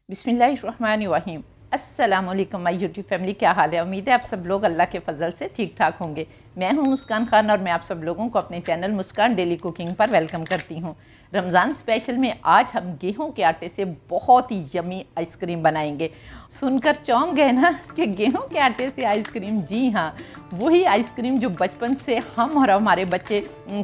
बिस्मिल्लाहिर्रहमानिर्रहीम। अस्सलामुअलैकुम my YouTube family, क्या हाल है? उम्मीद है आप सब लोग अल्लाह के फजल से ठीक ठाक होंगे। मैं हूं मुस्कान खान और मैं आप सब लोगों को अपने चैनल मुस्कान डेली कुकिंग पर वेलकम करती हूं। रमज़ान स्पेशल में आज हम गेहूं के आटे से बहुत ही यमी आइसक्रीम बनाएंगे। सुनकर चौंक गए ना कि गेहूं के आटे से आइसक्रीम? जी हाँ, वही आइसक्रीम जो बचपन से हम और हमारे बच्चे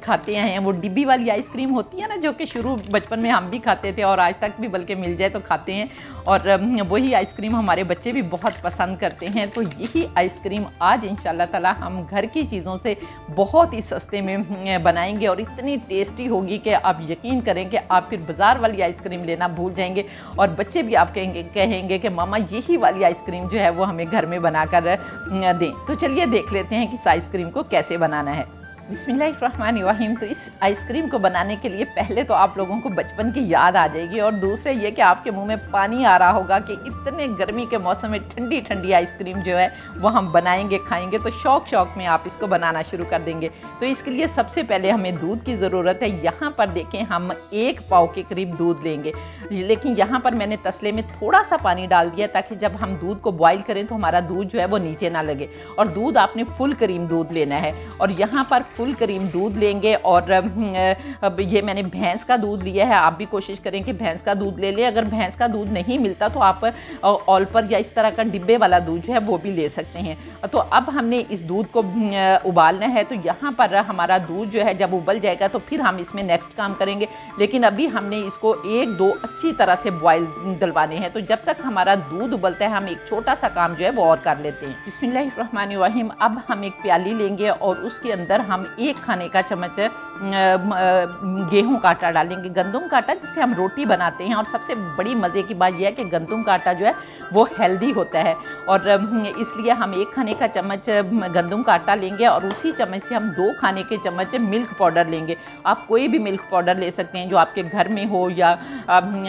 खाते हैं। वो डिब्बी वाली आइसक्रीम होती है ना, जो कि शुरू बचपन में हम भी खाते थे और आज तक भी बल्कि मिल जाए तो खाते हैं, और वही आइसक्रीम हमारे बच्चे भी बहुत पसंद करते हैं। तो यही आइसक्रीम आज इंशाल्लाह ताला हम घर की चीज़ों से बहुत ही सस्ते में बनाएंगे और इतनी टेस्टी होगी कि आप यकीन करें कि आप फिर बाज़ार वाली आइसक्रीम लेना भूल जाएंगे और बच्चे भी आप कहेंगे कि मामा यही वाली आइसक्रीम जो है वो हमें घर में बनाकर दें। तो चलिए देख लेते हैं कि इस आइसक्रीम को कैसे बनाना है। बिस्मिल्लाहिर्रहमानिर्रहीम। तो इस आइसक्रीम को बनाने के लिए पहले तो आप लोगों को बचपन की याद आ जाएगी और दूसरे ये कि आपके मुंह में पानी आ रहा होगा कि इतने गर्मी के मौसम में ठंडी ठंडी आइसक्रीम जो है वो हम बनाएंगे, खाएंगे, तो शौक में आप इसको बनाना शुरू कर देंगे। तो इसके लिए सबसे पहले हमें दूध की ज़रूरत है। यहाँ पर देखें, हम 1 पाव के करीब दूध लेंगे, लेकिन यहाँ पर मैंने तसले में थोड़ा सा पानी डाल दिया ताकि जब हम दूध को बॉयल करें तो हमारा दूध जो है वो नीचे ना लगे। और दूध आपने फुल क्रीम दूध लेना है और यहाँ पर फुल क्रीम दूध लेंगे। और अब ये मैंने भैंस का दूध लिया है, आप भी कोशिश करें कि भैंस का दूध ले लें। अगर भैंस का दूध नहीं मिलता तो आप ऑलपर या इस तरह का डिब्बे वाला दूध जो है वो भी ले सकते हैं। तो अब हमने इस दूध को उबालना है। तो यहाँ पर हमारा दूध जो है जब उबल जाएगा तो फिर हम इसमें नेक्स्ट काम करेंगे, लेकिन अभी हमने इसको 1-2 अच्छी तरह से बॉयल डलवाने हैं। तो जब तक हमारा दूध उबलता है हम एक छोटा सा काम जो है वो और कर लेते हैं। बिस्मिल्लाहिर्रहमानिर्रहीम। अब हम एक प्याली लेंगे और उसके अंदर हम 1 खाने का चम्मच गेहूं का आटा डालेंगे, गंदम का आटा जिससे हम रोटी बनाते हैं। और सबसे बड़ी मज़े की बात यह है कि गंदम का आटा जो है वो हेल्दी होता है और इसलिए हम 1 खाने का चम्मच गंदम का आटा लेंगे और उसी चम्मच से हम 2 खाने के चम्मच मिल्क पाउडर लेंगे। आप कोई भी मिल्क पाउडर ले सकते हैं जो आपके घर में हो या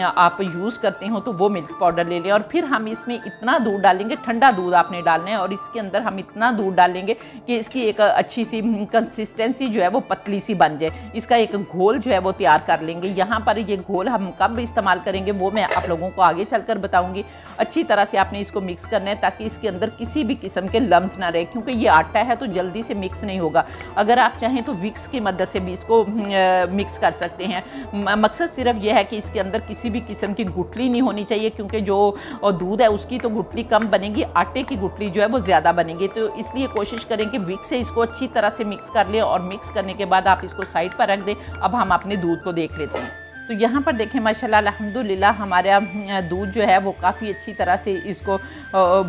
आप यूज़ करते हो, तो वो मिल्क पाउडर ले लें। और फिर हम इसमें इतना दूध डालेंगे, ठंडा दूध आपने डालना है, और इसके अंदर हम इतना दूध डालेंगे कि इसकी एक अच्छी सी कंसिस्टेंसी जो है वो पतली सी बन जाए। इसका एक घोल जो है वो तैयार कर लेंगे। यहाँ पर ये घोल हम कब इस्तेमाल करेंगे वो मैं आप लोगों को आगे चलकर बताऊंगी। अच्छी तरह से आपने इसको मिक्स करना है ताकि इसके अंदर किसी भी किस्म के लम्स ना रहे, क्योंकि ये आटा है तो जल्दी से मिक्स नहीं होगा। अगर आप चाहें तो विक्स की मदद से भी इसको मिक्स कर सकते हैं। मकसद सिर्फ यह है कि इसके अंदर किसी भी किस्म की गुठली नहीं होनी चाहिए, क्योंकि जो दूध है उसकी तो गुठली कम बनेगी, आटे की गुठली जो है वो ज़्यादा बनेगी। तो इसलिए कोशिश करें कि विक्स से इसको अच्छी तरह से मिक्स कर लें और मिक्स करने के बाद आप इसको साइड पर रख दें। अब हम अपने दूध को देख लेते हैं। तो यहाँ पर देखें माशाल्लाह अल्हम्दुलिल्लाह हमारा दूध जो है वो काफ़ी अच्छी तरह से इसको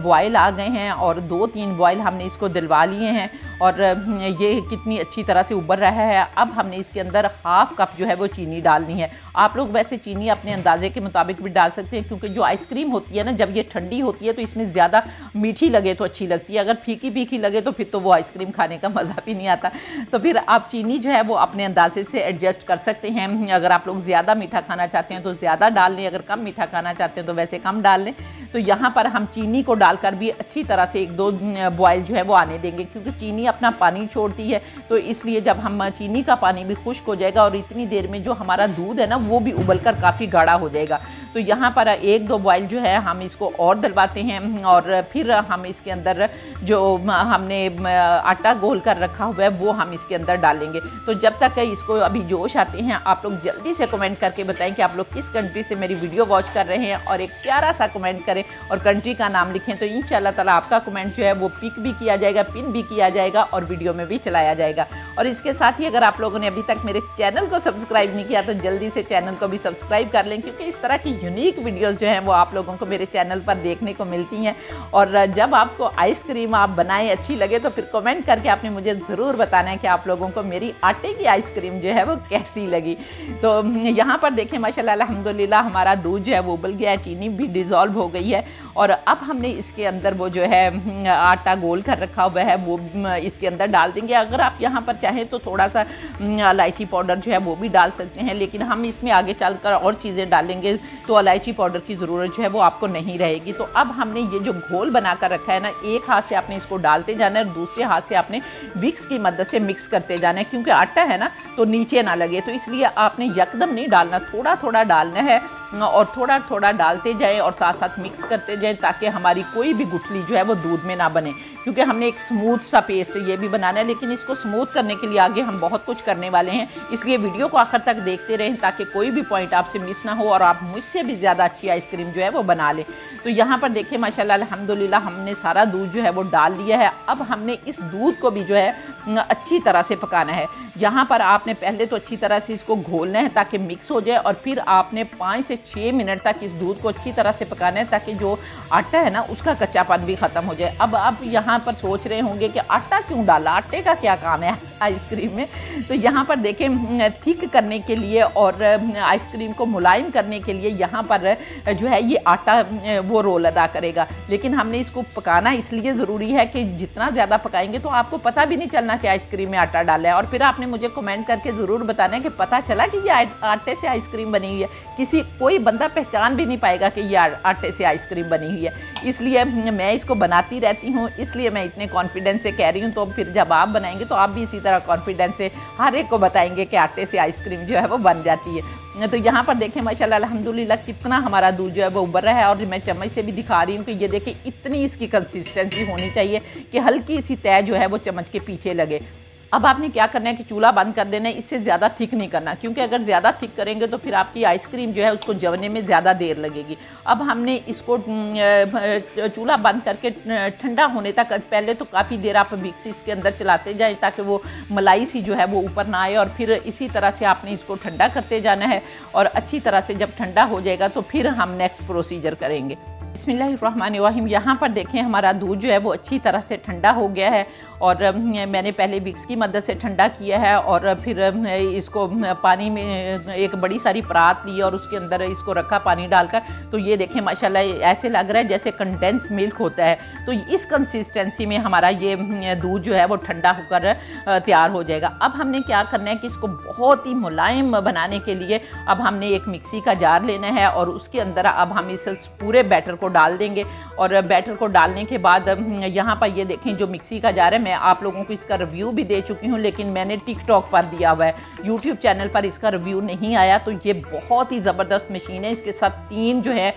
बॉयल आ गए हैं और 2-3 बॉयल हमने इसको दिलवा लिए हैं और ये कितनी अच्छी तरह से उबर रहा है। अब हमने इसके अंदर 1/2 कप जो है वो चीनी डालनी है। आप लोग वैसे चीनी अपने अंदाजे के मुताबिक भी डाल सकते हैं, क्योंकि जो आइसक्रीम होती है ना, जब ये ठंडी होती है तो इसमें ज़्यादा मीठी लगे तो अच्छी लगती है, अगर फीकी फीकी लगे तो फिर तो वो आइसक्रीम खाने का मज़ा भी नहीं आता। तो फिर आप चीनी जो है वो अपने अंदाजे से एडजस्ट कर सकते हैं। अगर आप लोग ज़्यादा मीठा खाना चाहते हैं तो ज़्यादा डाल लें, अगर कम मीठा खाना चाहते हैं तो वैसे कम डाल लें। तो यहाँ पर हम चीनी को डालकर भी अच्छी तरह से 1-2 बॉयल जो है वो आने देंगे, क्योंकि चीनी अपना पानी छोड़ती है। तो इसलिए जब हम चीनी का पानी भी खुश्क हो जाएगा और इतनी देर में जो हमारा दूध है ना वो भी उबलकर काफ़ी गाढ़ा हो जाएगा। तो यहाँ पर 1-2 बॉयल जो है हम इसको और डलवाते हैं और फिर हम इसके अंदर जो हमने आटा घोल कर रखा हुआ है वो हम इसके अंदर डालेंगे। तो जब तक इसको अभी जोश आते हैं आप लोग जल्दी से कमेंट करके बताएं कि आप लोग किस कंट्री से मेरी वीडियो वॉच कर रहे हैं और एक प्यारा सा कमेंट करें और कंट्री का नाम लिखें। तो इंशाल्लाह ताला आपका कमेंट जो है वो पिक भी किया जाएगा, पिन भी किया जाएगा और वीडियो में भी चलाया जाएगा। और इसके साथ ही अगर आप लोगों ने अभी तक मेरे चैनल को सब्सक्राइब नहीं किया तो जल्दी से चैनल को भी सब्सक्राइब कर लें, क्योंकि इस तरह की यूनिक वीडियोज़ जो हैं वो आप लोगों को मेरे चैनल पर देखने को मिलती हैं। और जब आपको आइसक्रीम आप बनाएं अच्छी लगे तो फिर कमेंट करके आपने मुझे ज़रूर बताना है कि आप लोगों को मेरी आटे की आइसक्रीम जो है वो कैसी लगी। तो यहाँ पर देखें माशाल्लाह अल्हम्दुलिल्लाह हमारा दूध जो है वो उबल गया है, चीनी भी डिज़ोल्व हो गई है और अब हमने इसके अंदर वो जो है आटा गोल कर रखा हुआ है वो इसके अंदर डाल देंगे। अगर आप यहाँ पर चाहें तो थोड़ा सा इलायची पाउडर जो है वो भी डाल सकते हैं, लेकिन हम इसमें आगे चलकर और चीज़ें डालेंगे तो इलायची पाउडर की ज़रूरत जो है वो आपको नहीं रहेगी। तो अब हमने ये जो घोल बना कर रखा है ना, एक हाथ से आपने इसको डालते जाना है, दूसरे हाथ से आपने विक्स की मदद से मिक्स करते जाना है, क्योंकि आटा है ना तो नीचे ना लगे। तो इसलिए आपने यकदम नहीं डालना, थोड़ा थोड़ा डालना है और थोड़ा थोड़ा डालते जाएं और साथ साथ मिक्स करते जाएं ताकि हमारी कोई भी गुठली जो है वो दूध में ना बने, क्योंकि हमने एक स्मूथ सा पेस्ट ये भी बनाना है। लेकिन इसको स्मूथ करने के लिए आगे हम बहुत कुछ करने वाले हैं, इसलिए वीडियो को आखिर तक देखते रहें ताकि कोई भी पॉइंट आपसे मिस ना हो और आप मुझसे भी ज़्यादा अच्छी आइसक्रीम जो है वो बना लें। तो यहाँ पर देखिए माशाल्लाह अल्हम्दुलिल्लाह हमने सारा दूध जो है वो डाल दिया है। अब हमने इस दूध को भी जो है अच्छी तरह से पकाना है। यहाँ पर आपने पहले तो अच्छी तरह से इसको घोलना है ताकि मिक्स हो जाए, और फिर आपने 5 से 6 मिनट तक इस दूध को अच्छी तरह से पकाना है ताकि जो आटा है ना उसका कच्चापन भी ख़त्म हो जाए। अब आप यहाँ पर सोच रहे होंगे कि आटा क्यों डाला, आटे का क्या काम है आइसक्रीम में। तो यहाँ पर देखें थिक करने के लिए और आइसक्रीम को मुलायम करने के लिए यहाँ पर जो है ये आटा वो रोल अदा करेगा। लेकिन हमने इसको पकाना इसलिए ज़रूरी है कि जितना ज़्यादा पकाएंगे तो आपको पता भी नहीं चलना कि आइसक्रीम में आटा डाला है। और फिर आपने मुझे कमेंट करके ज़रूर बताना है कि पता चला कि ये आटे से आइसक्रीम बनी हुई है। कोई बंदा पहचान भी नहीं पाएगा कि ये आटे से आइसक्रीम बनी हुई है। इसलिए मैं इसको बनाती रहती हूँ, इसलिए मैं इतने कॉन्फिडेंस से कह रही हूँ। तो फिर जब आप बनाएंगे तो आप भी इसी तरह कॉन्फिडेंस से हर एक को बताएंगे कि आटे से आइसक्रीम जो है वो बन जाती है। तो यहाँ पर देखें माशाल्लाह अल्हम्दुलिल्लाह कितना हमारा दूध जो है वो उबर रहा है, और मैं चम्मच से भी दिखा रही हूँ कि ये देखें इतनी इसकी कंसिस्टेंसी होनी चाहिए कि हल्की सी तय जो है वो चम्मच के पीछे लगे। अब आपने क्या करना है कि चूल्हा बंद कर देना है, इससे ज़्यादा थिक नहीं करना, क्योंकि अगर ज़्यादा थिक करेंगे तो फिर आपकी आइसक्रीम जो है उसको जमने में ज़्यादा देर लगेगी। अब हमने इसको चूल्हा बंद करके ठंडा होने तक, पहले तो काफ़ी देर आप मिक्सी इसके अंदर चलाते जाएं ताकि वो मलाई सी जो है वो ऊपर ना आए, और फिर इसी तरह से आपने इसको ठंडा करते जाना है। और अच्छी तरह से जब ठंडा हो जाएगा तो फिर हम नेक्स्ट प्रोसीजर करेंगे। बिस्मिल्लाहिर्रहमानिर्रहीम। यहाँ पर देखें हमारा दूध जो है वो अच्छी तरह से ठंडा हो गया है, और मैंने पहले विक्स की मदद से ठंडा किया है, और फिर इसको पानी में एक बड़ी सारी परात ली और उसके अंदर इसको रखा पानी डालकर। तो ये देखें माशाल्लाह ऐसे लग रहा है जैसे कंडेंस मिल्क होता है। तो इस कंसिस्टेंसी में हमारा ये दूध जो है वो ठंडा होकर तैयार हो जाएगा। अब हमने क्या करना है कि इसको बहुत ही मुलायम बनाने के लिए अब हमने एक मिक्सी का जार लेना है, और उसके अंदर अब हम इस पूरे बैटर को डाल देंगे। और बैटर को डालने के बाद यहाँ पर ये देखें जो मिक्सी का जार है, मैं आप लोगों को इसका रिव्यू भी दे चुकी हूँ, लेकिन मैंने टिकटॉक पर दिया हुआ है, यूट्यूब चैनल पर इसका रिव्यू नहीं आया। तो ये बहुत ही ज़बरदस्त मशीन है, इसके साथ 3 जो है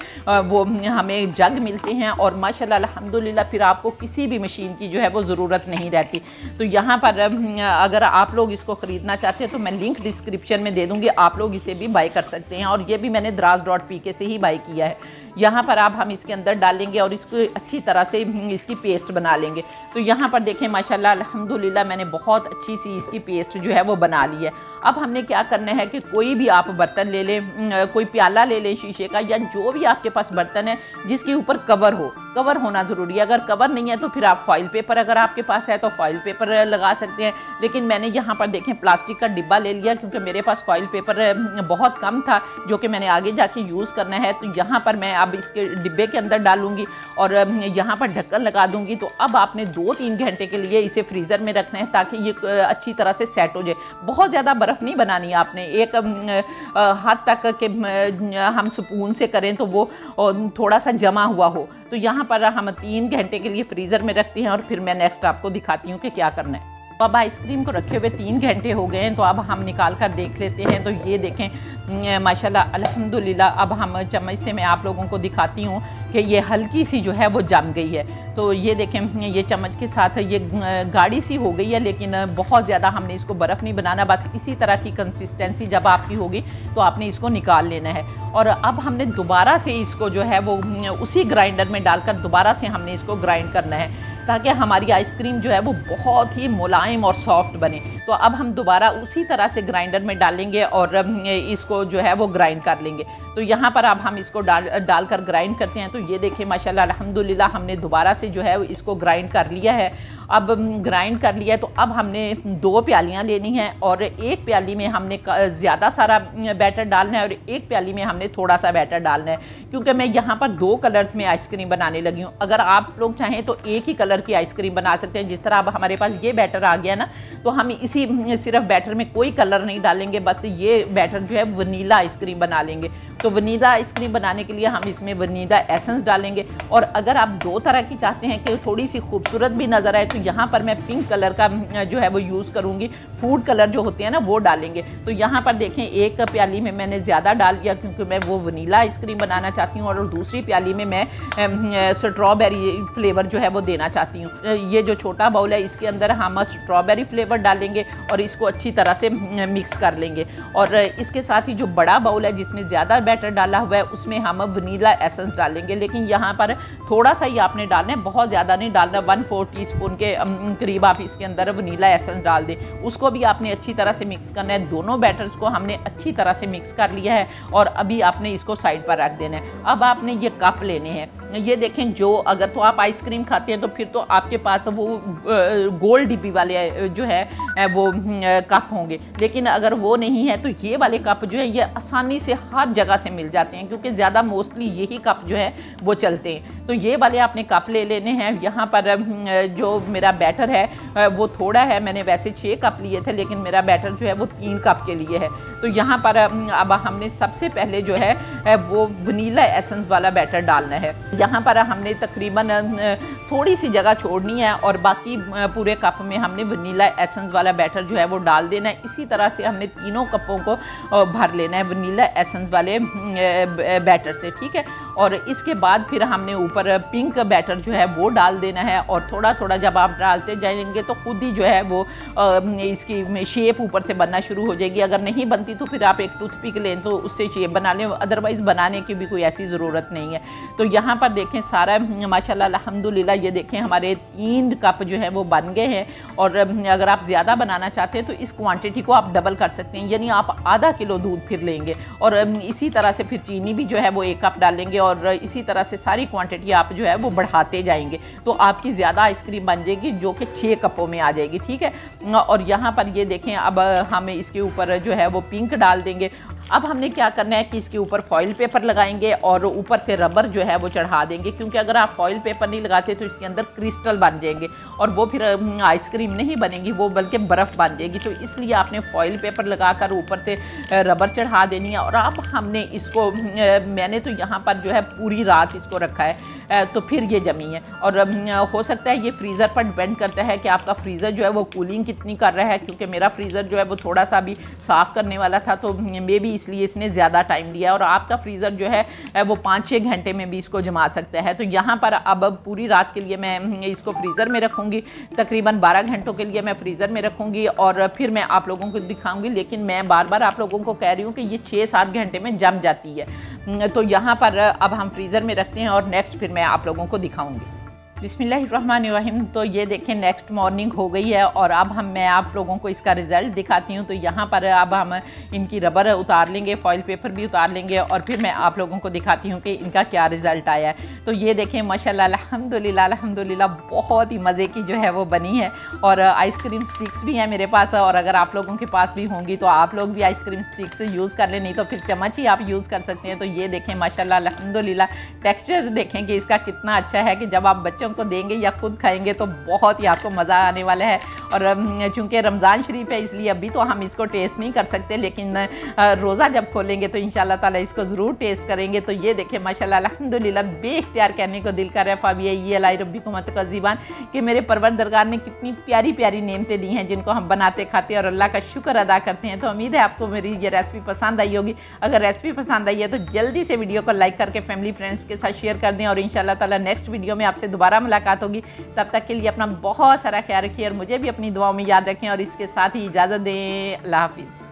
वो हमें जग मिलते हैं, और माशाल्लाह अल्हम्दुलिल्लाह फिर आपको किसी भी मशीन की जो है वो ज़रूरत नहीं रहती। तो यहाँ पर अगर आप लोग इसको ख़रीदना चाहते हैं तो मैं लिंक डिस्क्रिप्शन में दे दूँगी, आप लोग इसे भी बाय कर सकते हैं। और ये भी मैंने द्रास.pk से ही बाय किया है। यहाँ पर आप हम इसके अंदर डालेंगे और इसको अच्छी तरह से इसकी पेस्ट बना लेंगे। तो यहाँ पर देखें माशाल्लाह अल्हम्दुलिल्लाह मैंने बहुत अच्छी सी इसकी पेस्ट जो है वो बना ली है। अब हमने क्या करना है कि कोई भी आप बर्तन ले लें, कोई प्याला ले लें शीशे का, या जो भी आपके पास बर्तन है जिसके ऊपर कवर हो, कवर होना ज़रूरी है। अगर कवर नहीं है तो फिर आप फॉइल पेपर, अगर आपके पास है तो फॉइल पेपर लगा सकते हैं। लेकिन मैंने यहाँ पर देखें प्लास्टिक का डिब्बा ले लिया, क्योंकि मेरे पास फॉइल पेपर बहुत कम था जो कि मैंने आगे जाके यूज़ करना है। तो यहाँ पर मैं अब इसके डिब्बे के अंदर डालूंगी और यहाँ पर ढक्कन लगा दूंगी। तो अब आपने 2-3 घंटे के लिए इसे फ्रीज़र में रखना है ताकि ये अच्छी तरह से सेट हो जाए। बहुत ज़्यादा बर्फ़ नहीं बनानी है आपने, एक हाथ तक के हम स्पून से करें तो वो थोड़ा सा जमा हुआ हो। तो यहाँ पर हम 3 घंटे के लिए फ्रीज़र में रखते हैं और फिर मैं नेक्स्ट आपको दिखाती हूँ कि क्या करना है। तो अब आइसक्रीम को रखे हुए 3 घंटे हो गए हैं, तो अब हम निकाल कर देख लेते हैं। तो ये देखें माशाल्लाह अल्हम्दुलिल्लाह, अब हम चम्मच से मैं आप लोगों को दिखाती हूँ कि ये हल्की सी जो है वो जम गई है। तो ये देखें ये चम्मच के साथ ये गाढ़ी सी हो गई है, लेकिन बहुत ज़्यादा हमने इसको बर्फ़ नहीं बनाना। बस इसी तरह की कंसिस्टेंसी जब आपकी होगी तो आपने इसको निकाल लेना है। और अब हमने दोबारा से इसको जो है वो उसी ग्राइंडर में डालकर दोबारा से हमने इसको ग्राइंड करना है ताकि हमारी आइसक्रीम जो है वो बहुत ही मुलायम और सॉफ्ट बने। तो अब हम दोबारा उसी तरह से ग्राइंडर में डालेंगे और इसको जो है वो ग्राइंड कर लेंगे। तो यहाँ पर अब हम इसको डालकर ग्राइंड करते हैं। तो ये देखिए माशाल्लाह अल्हम्दुलिल्लाह हमने दोबारा से जो है इसको ग्राइंड कर लिया है। अब ग्राइंड कर लिया है तो अब हमने 2 प्यालियाँ लेनी है और एक प्याली में हमने ज़्यादा सारा बैटर डालना है और एक प्याली में हमने थोड़ा सा बैटर डालना है, क्योंकि मैं यहाँ पर 2 कलर्स में आइसक्रीम बनाने लगी हूँ। अगर आप लोग चाहें तो एक ही कलर की आइसक्रीम बना सकते हैं। जिस तरह अब हमारे पास ये बैटर आ गया ना, तो हम इसी सिर्फ बैटर में कोई कलर नहीं डालेंगे, बस ये बैटर जो है वनीला आइसक्रीम बना लेंगे। तो वनीला आइसक्रीम बनाने के लिए हम इसमें वनीला एसेंस डालेंगे। और अगर आप 2 तरह की चाहते हैं कि थोड़ी सी खूबसूरत भी नज़र आए तो यहाँ पर मैं पिंक कलर का जो है वो यूज़ करूँगी, फूड कलर जो होते हैं ना वो डालेंगे। तो यहाँ पर देखें एक प्याली में मैंने ज़्यादा डाल दिया क्योंकि मैं वो वनीला आइसक्रीम बनाना चाहती हूँ, और दूसरी प्याली में मैं स्ट्रॉबेरी फ्लेवर जो है वो देना चाहती हूँ। ये जो छोटा बाउल है इसके अंदर हम स्ट्रॉबेरी फ्लेवर डालेंगे और इसको अच्छी तरह से मिक्स कर लेंगे। और इसके साथ ही जो बड़ा बाउल है जिसमें ज़्यादा बैटर डाला हुआ है उसमें हम वनीला एसेंस डालेंगे, लेकिन यहाँ पर थोड़ा सा ही आपने डालना है, बहुत ज़्यादा नहीं डालना। 1/4 टीस्पून के करीब आप इसके अंदर वनीला एसेंस डाल दें, उसको भी आपने अच्छी तरह से मिक्स करना है। दोनों बैटर्स को हमने अच्छी तरह से मिक्स कर लिया है और अभी आपने इसको साइड पर रख देना है। अब आपने ये कप लेने हैं, ये देखें, जो अगर तो आप आइसक्रीम खाते हैं तो फिर तो आपके पास वो गोल डिब्बी वाले जो है वो कप होंगे, लेकिन अगर वो नहीं है तो ये वाले कप जो है ये आसानी से हर जगह से मिल जाते हैं क्योंकि ज़्यादा मोस्टली यही कप जो है वो चलते हैं। तो ये वाले आपने कप ले लेने हैं। यहाँ पर जो मेरा बैटर है वो थोड़ा है, मैंने वैसे 6 कप लिए थे लेकिन मेरा बैटर जो है वो 3 कप के लिए है। तो यहाँ पर अब हमने सबसे पहले जो है वो वनीला एसेंस वाला बैटर डालना है। यहाँ पर हमने तकरीबन थोड़ी सी जगह छोड़नी है और बाकी पूरे कप में हमने वनीला एसेंस वाला बैटर जो है वो डाल देना है। इसी तरह से हमने तीनों कपों को भर लेना है वनीला एसेंस वाले बैटर से, ठीक है। और इसके बाद फिर हमने ऊपर पिंक बैटर जो है वो डाल देना है और थोड़ा थोड़ा जब आप डालते जाएंगे तो खुद ही जो है वो इसकी शेप ऊपर से बनना शुरू हो जाएगी। अगर नहीं बनती तो फिर आप एक टूथपिक लें तो उससे शेप बना लें, अदरवाइज़ बनाने की भी कोई ऐसी ज़रूरत नहीं है। तो यहाँ पर देखें सारा माशाल्लाह अल्हम्दुलिल्लाह ये देखें हमारे 3 कप जो है वो बन गए हैं। और अगर आप ज़्यादा बनाना चाहते हैं तो इस क्वांटिटी को आप डबल कर सकते हैं, यानी आप आधा किलो दूध फिर लेंगे और इसी तरह से फिर चीनी भी जो है वो 1 कप डालेंगे और इसी तरह से सारी क्वांटिटी आप जो है वो बढ़ाते जाएंगे तो आपकी ज़्यादा आइसक्रीम बन जाएगी जो कि 6 कपों में आ जाएगी, ठीक है। और यहाँ पर ये देखें अब हम इसके ऊपर जो है वो पिंक डाल देंगे। अब हमने क्या करना है कि इसके ऊपर फॉइल पेपर लगाएंगे और ऊपर से रबर जो है वो चढ़ा देंगे, क्योंकि अगर आप फॉइल पेपर नहीं लगाते तो इसके अंदर क्रिस्टल बन जाएंगे और वो फिर आइसक्रीम नहीं बनेगी, वो बल्कि बर्फ़ बन जाएगी। तो इसलिए आपने फॉइल पेपर लगाकर ऊपर से रबर चढ़ा देनी है। और अब हमने इसको मैंने तो यहाँ पर जो है पूरी रात इसको रखा है तो फिर ये जमी है। और हो सकता है ये फ्रीज़र पर डिपेंड करता है कि आपका फ्रीज़र जो है वो कूलिंग कितनी कर रहा है, क्योंकि मेरा फ्रीज़र जो है वो थोड़ा सा भी साफ़ करने वाला था तो मे भी इसलिए इसने ज़्यादा टाइम लिया। और आपका फ्रीज़र जो है वो 5-6 घंटे में भी इसको जमा सकता है। तो यहाँ पर अब पूरी रात के लिए मैं इसको फ्रीज़र में रखूँगी, तकरीबन 12 घंटों के लिए मैं फ्रीज़र में रखूँगी और फिर मैं आप लोगों को दिखाऊँगी। लेकिन मैं बार बार आप लोगों को कह रही हूँ कि ये 6-7 घंटे में जम जाती है। तो यहाँ पर अब हम फ्रीज़र में रखते हैं और नेक्स्ट फिर मैं आप लोगों को दिखाऊंगी। बिस्मिल्लाहिर्रहमानिर्रहीम। तो ये देखें नेक्स्ट मॉर्निंग हो गई है और अब मैं आप लोगों को इसका रिज़ल्ट दिखाती हूँ। तो यहाँ पर अब हम इनकी रबर उतार लेंगे, फॉइल पेपर भी उतार लेंगे और फिर मैं आप लोगों को दिखाती हूँ कि इनका क्या रिज़ल्ट आया है। तो ये देखें माशाल्लाह अल्हम्दुलिल्लाह अल्हम्दुलिल्लाह बहुत ही मज़े की जो है वो बनी है। और आइसक्रीम स्टिक्स भी हैं मेरे पास और अगर आप लोगों के पास भी होंगी तो आप लोग भी आइसक्रीम स्टिक्स यूज़ कर लें, नहीं तो फिर चम्मच ही आप यूज़ कर सकते हैं। तो ये देखें माशाल्लाह अल्हम्दुलिल्लाह टेक्सचर देखें कि इसका कितना अच्छा है कि जब आप बच्चों को देंगे या खुद खाएंगे तो बहुत ही आपको मज़ा आने वाला है। और चूँकि रमज़ान शरीफ है इसलिए अभी तो हम इसको टेस्ट नहीं कर सकते, लेकिन रोज़ा जब खोलेंगे तो इंशाल्लाह ताला इसको ज़रूर टेस्ट करेंगे। तो ये देखें माशाल्लाह अल्हम्दुलिल्लाह बेख्तियार कहने को दिल कर रहा है फ़ाबिया अलाई रब्बिकुम अतक़ज़ीबान कि मेरे परवरदिगार ने कितनी प्यारी प्यारी नेमतें दी हैं जिनको हम बनाते खाते और अल्लाह का शुक्र अदा करते हैं। तो उम्मीद है आपको मेरी ये रेसिपी पसंद आई होगी। अगर रेसिपी पसंद आई है तो जल्दी से वीडियो को लाइक करके फैमिली फ्रेंड्स के साथ शेयर कर दें और इंशाल्लाह ताला नेक्स्ट वीडियो में आपसे दोबारा मुलाकात होगी। तब तक के लिए अपना बहुत सारा ख्याल रखिए और मुझे भी अपनी दुआओं में याद रखें और इसके साथ ही इजाज़त दें। अल्लाह हाफिज़।